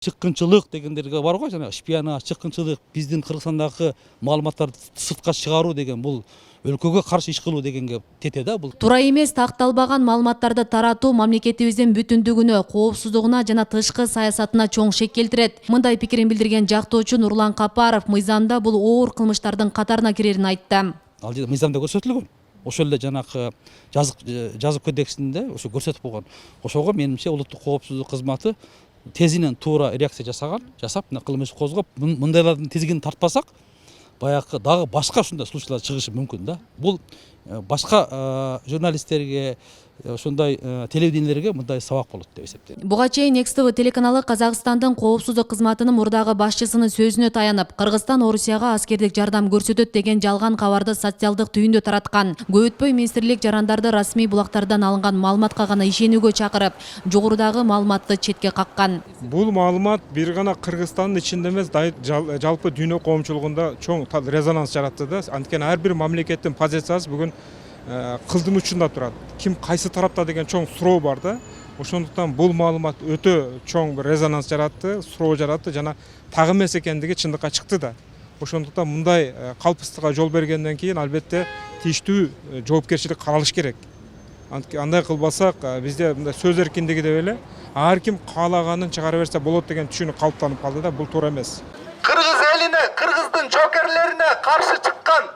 Чыккынчылык дегендерге бар го, жана шпионаж, чыккынчылык, биздин Кыргызстандагы маалыматтарды сыртка чыгаруу деген бул өлкөгө каршы иш кылуу дегенге тете да бул. Туура эмес такталбаган маалыматтарды таратуу мамлекетибиздин бүтүндүгүнө, коопсуздугуна жана тышкы саясатына чоң шек келтирет. Мындай пикирин билдирген жактоочу Нурлан Капаров мыйзамда бул оор кылмыштардын катарына кирерин айтты. Ал жерде мыйзамда көрсөтүлгөн. Ошол эле жанакы жазык кодексинде ошо көрсөтүп койгон. Ошого менимче улуттук коопсуздук кызматы тезинен туура реакция жасап, кылмыш козгоп, мындайлардын тизигин тартпасак, баягы дагы башка ушундай случайлар чыгышы мүмкүн да. Бул башка журналисттерге, ошондой телевидениелерге мындай сабак болот деп эсептейм. Буга чейин Next TV телеканалы Казакстандын коопсуздук кызматынын мурдагы башчысынын сөзүнө таянып, Кыргызстан Орусияга аскердик жардам көрсөтөт деген жалган кабарды социалдык түйүндө тараткан. Көп өтпөй министрлик жарандарды расмий булактардан алынган маалыматка гана ишенүүгө чакырып, жогорудагы маалыматты четке каккан. Бул маалымат бир гана Кыргызстандын ичинде эмес, жалпы дүйнө коомчулугунда чоң резонанс жаратты да. Анткени ар бир мамлекеттин позициясы бүгүн кылдын учунда турат. Ким кайсы тарапта деген чоң суроо бар да. Ошондуктан бул маалымат өтө чоң бир резонанс жаратты, суроо жаратты жана так эмес экендиги чындыкка чыкты да. Ошондуктан мындай калпыстыкка жол бергенден кийин албетте тийиштүү жоопкерчилик каралыш керек. Андай кылбасак бизде мындай сөз эркиндиги деп эле ар ким каалаганын чыгара берсе болот деген түшүнүк калыптанып калды да. Бул туура эмес. Кыргыз элине, Кыргыздын жокерлерине каршы чыккан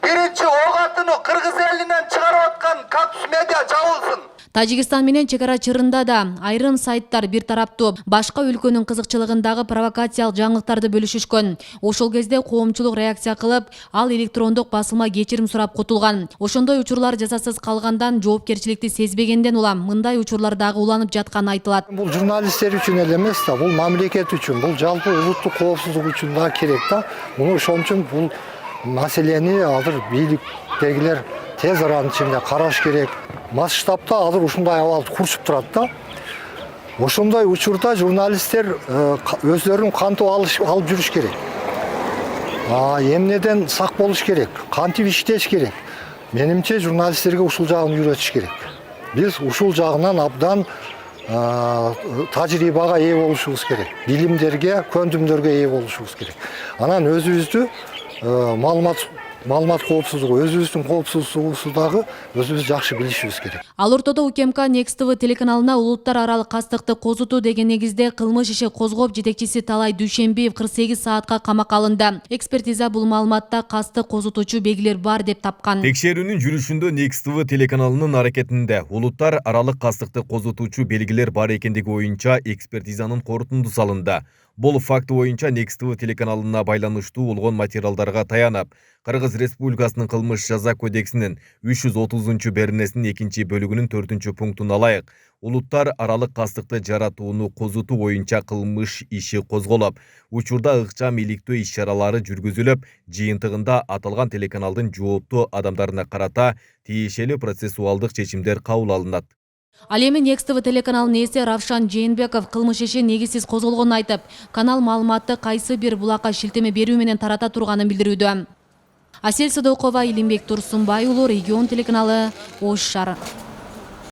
биринчи ок атыны Кыргыз элинен чыгарып аткан Кактус медиа жабылсын. Тажикстан менен чекара чырында да айрым сайттар бир тараптуу башка өлкөнүн кызыкчылыгындагы провокациялык жаңылыктарды бөлүшүшкөн. Ошол кезде коомчулук реакция кылып, ал электрондук басылма кечирим сурап кутулган. Ошондой учурлар жасасыз калгандан жоопкерчиликти сезбегенден улам мындай учурлар дагы уланып жатканы айтылат. Бул журналисттер үчүн эле эмес да, бул мамлекет үчүн, бул жалпы улуттук коопсуздук үчүн да керек да. Муну ошон үчүн бул маселени азыр бийликтегилер тез аранын ичинде караш керек. Масштабта азыр ушундай абалды курчуп турат да. Ошондой учурда журналисттер өздөрүн кантип алып жүрүш керек. Эмнеден сак болуш керек, кантип иштеш керек. Менимче журналисттерге ушул жагын үйрөтүш керек. Биз ушул жагынан абдан тажрыйбага ээ болушубуз керек. Билимдерге, көндүмдөргө ээ болушубуз керек. Анан өзүбүздү маалымат коопсуздугу, өзүбүздүн коопсуздугубузду дагы өзүбүз жакшы билишибиз керек. Ал ортодо УКМК Next TV телеканалына улуттар аралык кастыкты козутуу деген негизде кылмыш иши козгоп жетекчиси Талай Дүйшенбиев 48 саатка камакка алынды. Экспертиза бул маалыматта кастык козутуучу белгилер бар деп тапкан. Текшерүүнүн жүрүшүндө Next TV телеканалынын аракетинде улуттар аралык кастыкты козутуучу белгилер бар экендиги боюнча экспертизанын корутундусу алынды. Бул факт боюнча Next TV телеканалына байланыштуу болгон материалдарга таянып, Кыргыз Республикасынын кылмыш жаза кодексинин 330-беренесинин 2-бөлүгүнүн 4-пунктун алайык, улуттар аралык кастыкты жаратууну козутуу боюнча кылмыш иши козголуп, учурда ыкчам иликтөө иш-чаралары жүргүзүлүп, жыйынтыгында аталган телеканалдын жооптуу адамдарына карата тиешелүү процессуалдык чечимдер кабыл алынат. Ал эми Next TV телеканалынын ээси Равшан Жээнбеков кылмыш иши негизсиз козголгонун айтып, канал маалыматты кайсы бир булакка шилтеме берүү менен тарата турганын билдирүүдө. Асель Садокова, Илимбек Турсунбай уулу, Регион телеканалы, Ош шаары.